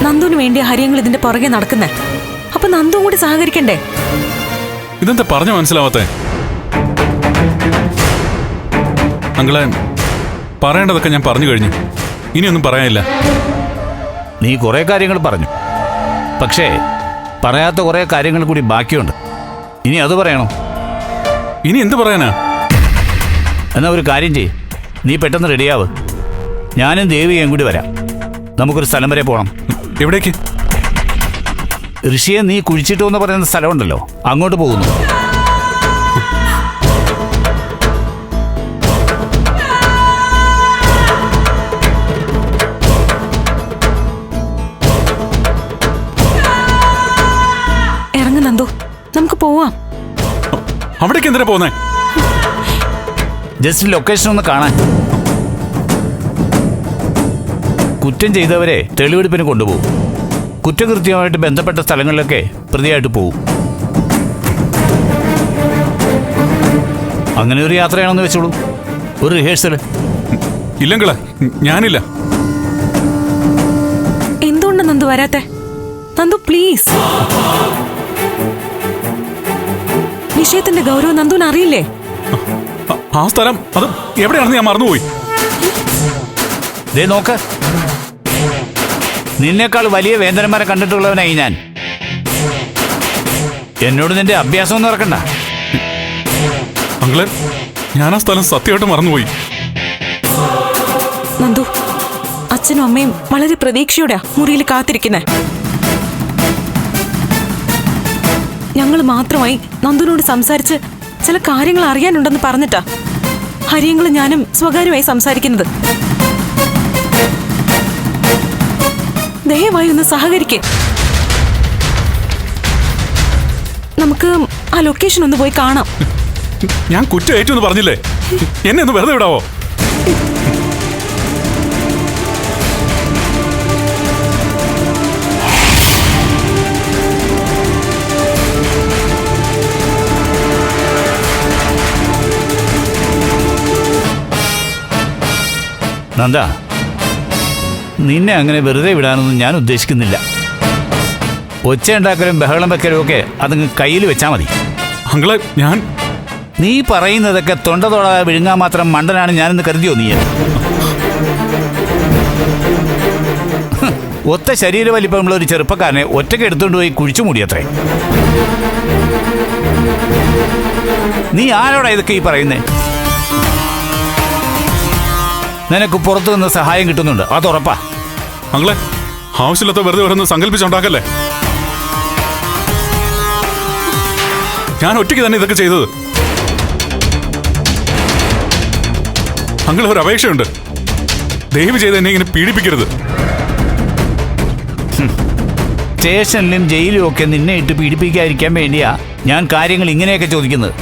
നന്ദുവിന് വേണ്ടി ഹരിയങ്ങൾ ഇതിന്റെ പുറകെ നടക്കുന്നേ. അപ്പൊ നന്ദുവും കൂടി സഹകരിക്കണ്ടേ? ഇതെന്താ പറഞ്ഞു മനസ്സിലാവാത്തെ? അങ്ങളെ, പറയേണ്ടതൊക്കെ ഞാൻ പറഞ്ഞു കഴിഞ്ഞു. ഇനിയൊന്നും പറയാനില്ല. നീ കുറെ കാര്യങ്ങൾ പറഞ്ഞു, പക്ഷേ പറയാത്ത കുറെ കാര്യങ്ങൾ കൂടി ബാക്കിയുണ്ട്. ഇനി അത് പറയണോ? ഇനി എന്ത് പറയാനാ? എന്നാ ഒരു കാര്യം ചെയ്യ്, നീ പെട്ടെന്ന് റെഡിയാവ്. ഞാനും ദേവികയും കൂടി വരാം. നമുക്കൊരു സ്ഥലം വരെ പോകണം. എവിടേക്ക്? ഋഷിയെ നീ കുഴിച്ചിട്ടു എന്ന് പറയുന്ന സ്ഥലമുണ്ടല്ലോ, അങ്ങോട്ട് പോകുന്നു. ഇറങ്ങ് നന്ദു, നമുക്ക് പോവാം. അവിടേക്ക് എന്തിനാ പോന്നേ? ജസ്റ്റ് ലൊക്കേഷൻ ഒന്ന് കാണാൻ. കുറ്റം ചെയ്തവരെ തെളിവെടുപ്പിന് കൊണ്ടുപോകും. കുറ്റകൃത്യവുമായിട്ട് ബന്ധപ്പെട്ട സ്ഥലങ്ങളിലൊക്കെ പ്രതിയായിട്ട് പോകും. അങ്ങനെ ഒരു യാത്രയാണെന്ന് വെച്ചോളൂ, ഒരു റിഹേഴ്സൽ. ഇല്ലെങ്കിലേ ഞാനില്ല. എന്തുകൊണ്ട് നന്ദു വരാത്തെ? നന്ദു പ്ലീസ്. വിഷയത്തിന്റെ ഗൗരവം നന്ദുവിന് അറിയില്ലേ? ആ സ്ഥലം അത് എവിടെയാണെന്ന് ഞാൻ മറന്നുപോയി. ദേ നോക്ക്, നിന്നേക്കാൾ വലിയ വേദനമാരെ കണ്ടിട്ടുള്ളവനായി ഞാൻ. എന്നോട് നിന്റെ അഭ്യാസം ഒന്നും ഇറക്കണ്ട. അങ്ങളെ, ഞാൻ ആ സ്ഥലം സത്യമായിട്ട് മറന്നുപോയി. നന്ദു, അച്ഛനും അമ്മയും വളരെ പ്രതീക്ഷയോടെയാ മുറിയിൽ കാത്തിരിക്കുന്നേ. ഞങ്ങൾ മാത്രമായി നന്ദുവിനോട് സംസാരിച്ച് ചില കാര്യങ്ങൾ അറിയാനുണ്ടെന്ന് പറഞ്ഞിട്ടാ ഹരിയങ്ങളും ഞാനും സ്വകാര്യമായി സംസാരിക്കുന്നത്. ദയവായി ഒന്ന് സഹകരിക്കേ. നമുക്ക് ആ ലൊക്കേഷൻ ഒന്ന് പോയി കാണാം. ഞാൻ കുറ്റം ഏറ്റെന്ന് പറഞ്ഞില്ലേ? എന്നെ ഒന്ന് വെറുതെ വിടാവോ? നന്ദ, നിന്നെ അങ്ങനെ വെറുതെ വിടാനൊന്നും ഞാൻ ഉദ്ദേശിക്കുന്നില്ല. ഒച്ചയുണ്ടാക്കലും ബഹളം വെക്കലും ഒക്കെ അതങ്ങ് കയ്യിൽ വെച്ചാൽ മതി. അങ്ങളെ, ഞാൻ നീ പറയുന്നതൊക്കെ തൊണ്ട തൊടാതെ വിഴുങ്ങാൻ മാത്രം മണ്ടനാണ് ഞാനെന്ന് കരുതിയോ നീ? ഒത്ത ശരീര വലിപ്പമുള്ള ഒരു ചെറുപ്പക്കാരനെ ഒറ്റയ്ക്ക് എടുത്തുകൊണ്ട് പോയി കുഴിച്ചു മൂടിയത്രേ. നീ ആരോടാ ഇതൊക്കെ ഈ പറയുന്നേ? നിനക്ക് പുറത്തു നിന്ന് സഹായം കിട്ടുന്നുണ്ട്, അതുറപ്പാ. അങ്ങളെ, ആവശ്യമില്ലാത്ത വെറുതെ ഓരോന്ന് സങ്കല്പിച്ചുണ്ടാക്കല്ലേ. ഞാൻ ഒറ്റയ്ക്ക് തന്നെ ഇതൊക്കെ ചെയ്തത്. അങ്ങളെ, ഒരു അപേക്ഷയുണ്ട്. ദയവ് ചെയ്ത് എന്നെ ഇങ്ങനെ പീഡിപ്പിക്കരുത്. സ്റ്റേഷനിലും ജയിലിലും ഒക്കെ നിന്നെ ഇട്ട് പീഡിപ്പിക്കാതിരിക്കാൻ വേണ്ടിയാ ഞാൻ കാര്യങ്ങൾ ഇങ്ങനെയൊക്കെ ചോദിക്കുന്നത്.